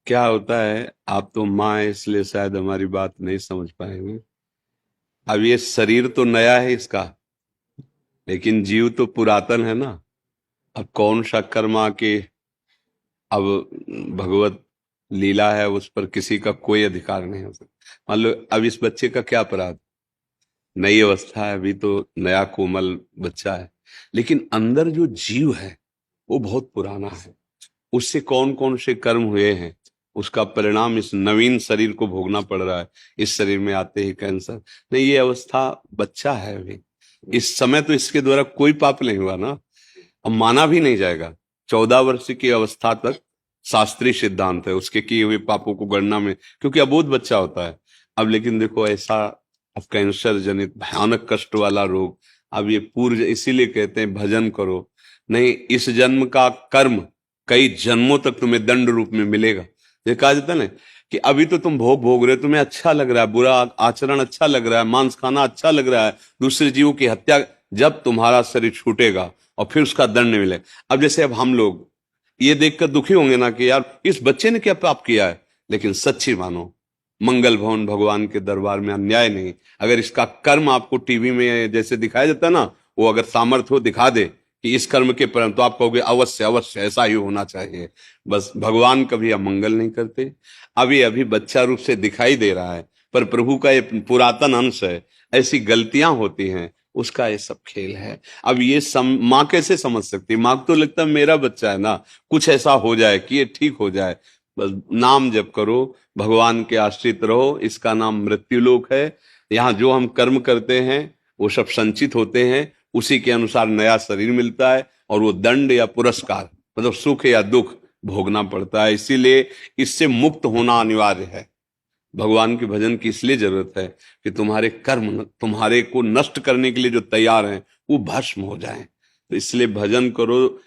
क्या होता है, आप तो माँ है इसलिए शायद हमारी बात नहीं समझ पाएंगे। अब ये शरीर तो नया है इसका, लेकिन जीव तो पुरातन है ना। अब कौन सा कर्मा के, अब भगवत लीला है, उस पर किसी का कोई अधिकार नहीं हो सकता। मान लो अब इस बच्चे का क्या अपराध, नई अवस्था है, अभी तो नया कोमल बच्चा है, लेकिन अंदर जो जीव है वो बहुत पुराना है। उससे कौन कौन से कर्म हुए हैं, उसका परिणाम इस नवीन शरीर को भोगना पड़ रहा है। इस शरीर में आते ही कैंसर, नहीं ये अवस्था बच्चा है अभी, इस समय तो इसके द्वारा कोई पाप नहीं हुआ ना। अब माना भी नहीं जाएगा। 14 वर्ष की अवस्था तक शास्त्रीय सिद्धांत है उसके किए हुए पापों को गणना में, क्योंकि अबोध बच्चा होता है। अब लेकिन देखो ऐसा, अब कैंसर जनित भयानक कष्ट वाला रोग, अब ये पूर्व, इसीलिए कहते हैं भजन करो। नहीं, इस जन्म का कर्म कई जन्मों तक तुम्हें दंड रूप में मिलेगा। ये कहा जाता है ना कि अभी तो तुम भोग भोग रहे हो, तुम्हें अच्छा लग रहा है, बुरा आचरण अच्छा लग रहा है, मांस खाना अच्छा लग रहा है, दूसरे जीवों की हत्या, जब तुम्हारा शरीर छूटेगा और फिर उसका दंड मिले। अब जैसे अब हम लोग ये देखकर दुखी होंगे ना कि यार इस बच्चे ने क्या पाप किया है, लेकिन सच्ची मानो मंगल भवन भगवान के दरबार में अन्याय नहीं। अगर इसका कर्म आपको टीवी में जैसे दिखाया जाता है ना, वो अगर सामर्थ्य हो दिखा दे कि इस कर्म के परिणाम, तो आप कहोगे अवश्य अवश्य ऐसा ही होना चाहिए। बस भगवान कभी अमंगल नहीं करते। अभी अभी बच्चा रूप से दिखाई दे रहा है, पर प्रभु का ये पुरातन अंश है, ऐसी गलतियां होती हैं, उसका ये सब खेल है। अब ये माँ कैसे समझ सकती है? माँ को तो लगता है मेरा बच्चा है ना, कुछ ऐसा हो जाए कि ये ठीक हो जाए। बस नाम जप करो, भगवान के आश्रित रहो, इसका नाम मृत्युलोक है। यहाँ जो हम कर्म करते हैं वो सब संचित होते हैं, उसी के अनुसार नया शरीर मिलता है, और वो दंड या पुरस्कार, मतलब सुख या दुख भोगना पड़ता है। इसीलिए इससे मुक्त होना अनिवार्य है। भगवान के भजन की इसलिए जरूरत है कि तुम्हारे कर्म तुम्हारे को नष्ट करने के लिए जो तैयार हैं वो भस्म हो जाएं। तो इसलिए भजन करो,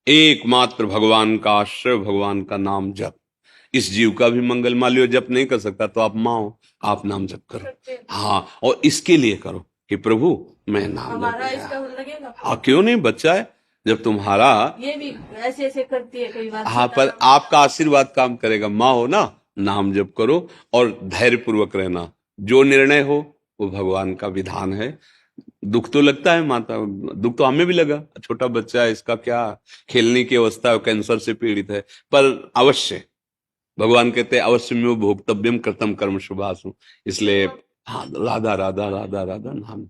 एकमात्र भगवान का आश्रय, भगवान का नाम जप। इस जीव का भी मंगल, मान लियो जप नहीं कर सकता तो आप माँ हो, आप नाम जप करो। हाँ, और इसके लिए करो कि प्रभु मैं नाम जप रहा। हाँ क्यों नहीं, बच्चा है जब तुम्हारा, ये भी ऐसे ऐसे करती है कई बार। हाँ, पर आपका आशीर्वाद काम करेगा, माँ हो ना, नाम जप करो और धैर्य पूर्वक रहना। जो निर्णय हो वो भगवान का विधान है। दुख तो लगता है माता, दुख तो हमें भी लगा, छोटा बच्चा है, इसका क्या खेलने की अवस्था है, कैंसर से पीड़ित है, पर अवश्य भगवान कहते हैं अवश्य में भोक्तव्यम कृतम कर्म शुभासु। इसलिए हाँ, राधा राधा राधा राधा नाम